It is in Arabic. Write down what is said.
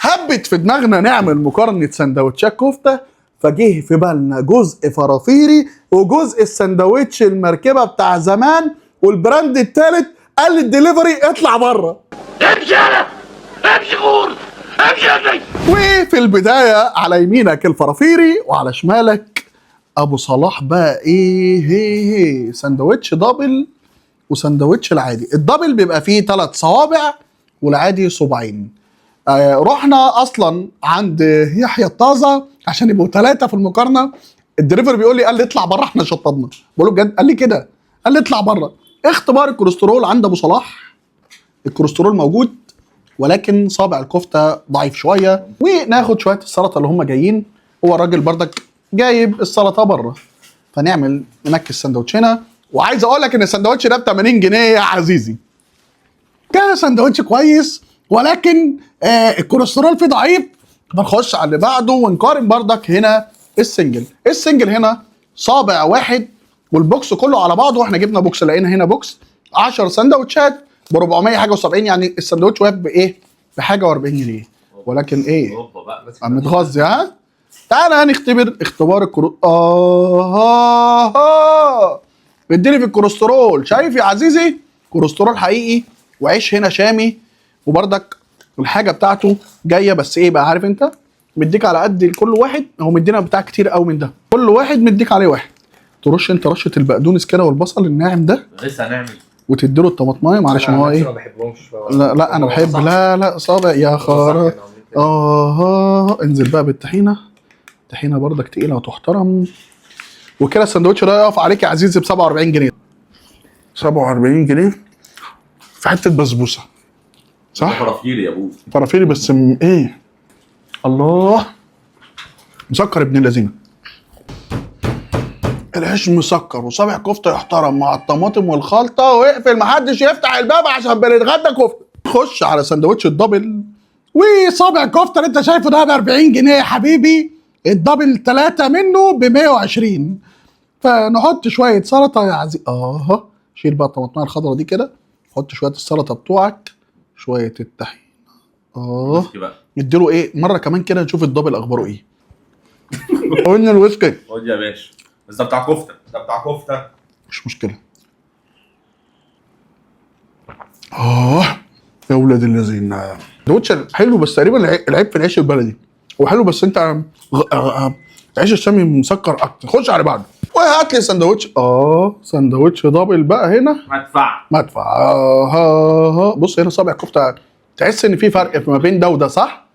هبت في دماغنا نعمل مقارنه سندوتشات كفته، فجه في بالنا جزء فرافيري وجزء السندوتش المركبه بتاع زمان، والبراند الثالث قال لي الدليفري اطلع بره. امشي يالا، امشي غور، امشي يا ابني. وفي البدايه على يمينك الفرافيري وعلى شمالك ابو صلاح بقى ايه سندوتش دبل وسندوتش العادي. الدبل بيبقى فيه 3 صوابع والعادي صباعين. رحنا اصلا عند يحيى الطازه عشان يبقوا 3 في المقارنه. الدليفري بيقول لي قال لي اطلع بره، احنا شطبنا. بقول له بجد؟ قال لي كده، قال لي اطلع بره. اختبار الكوليسترول عند ابو صلاح، الكوليسترول موجود ولكن صابع الكفته ضعيف شويه. وناخد شويه السلطه اللي هم جايين، هو الراجل بردك جايب السلطه بره، فنعمل ننكس سندوتش هنا. وعايز اقول لك ان السندوتش ده ب 80 جنيه يا عزيزي. كان سندوتش كويس ولكن الكوليسترول فيه ضعيف. فنخش على اللي بعده ونقارن بردك. هنا السنجل هنا صابع واحد والبوكس كله على بعضه. واحنا جبنا بوكس، لقينا هنا بوكس 10 سندوتشات ب 400 حاجه و70، يعني السندوتش واقف بايه؟ بحاجه و40 جنيه. ولكن ايه؟ متغذي. ها؟ تعالى هنختبر اختبار اديني في الكوليسترول. شايف يا عزيزي؟ كوليسترول حقيقي، وعيش هنا شامي، وبردك الحاجه بتاعته جايه. بس ايه بقى، عارف انت؟ مديك على قد كل واحد. هو مدينا بتاع كتير قوي من ده، كل واحد مديك عليه واحد. ترش انت رشه البقدونس كده والبصل الناعم ده، لسه هنعمل وتديله الطماطمايه علشان هو ايه؟ ما بحبهمش. لا انا بحب. لا صابع يا خرا. انزل بقى بالطحينه. الطحينه بردك تقيله وتحترم. وكده السندوتش ده يقف عليك يا عزيزي ب 47 جنيه. 47 جنيه في حته بسبوسه، صح؟ فرافيري يا ابوي، فرافيري بس ايه؟ الله، مسكر ابن اللذينه. العيش مسكر وصابع كفته يحترم مع الطماطم والخلطه. واقفل محدش يفتح الباب عشان بنتغدى كفته. خش على سندوتش الدبل. وصابع الكفته اللي انت شايفه ده ب 40 جنيه يا حبيبي. الدبل 3 منه ب 120. فنحط شويه سلطه يا عزيزي. شيل بقى الطماطميه الخضراء دي كده، حط شويه السلطه بتوعك، شويه الطحين. نديله ايه مره كمان كده نشوف الدبل اخباره ايه. قلنا الويسكي. خد يا باشا، بس ده بتاع كفته، ده بتاع كفته، مش مشكله. يا ولاد الذين، سندوتش حلو بس تقريبا العيب في العيش البلدي. هو حلو بس انت العيش الشامي مسكر اكتر. خش على بعضه وهات لي سندوتش. سندوتش دبل بقى هنا مدفع. بص هنا صابع كفته، تحس ان في فرق ما بين ده وده، صح؟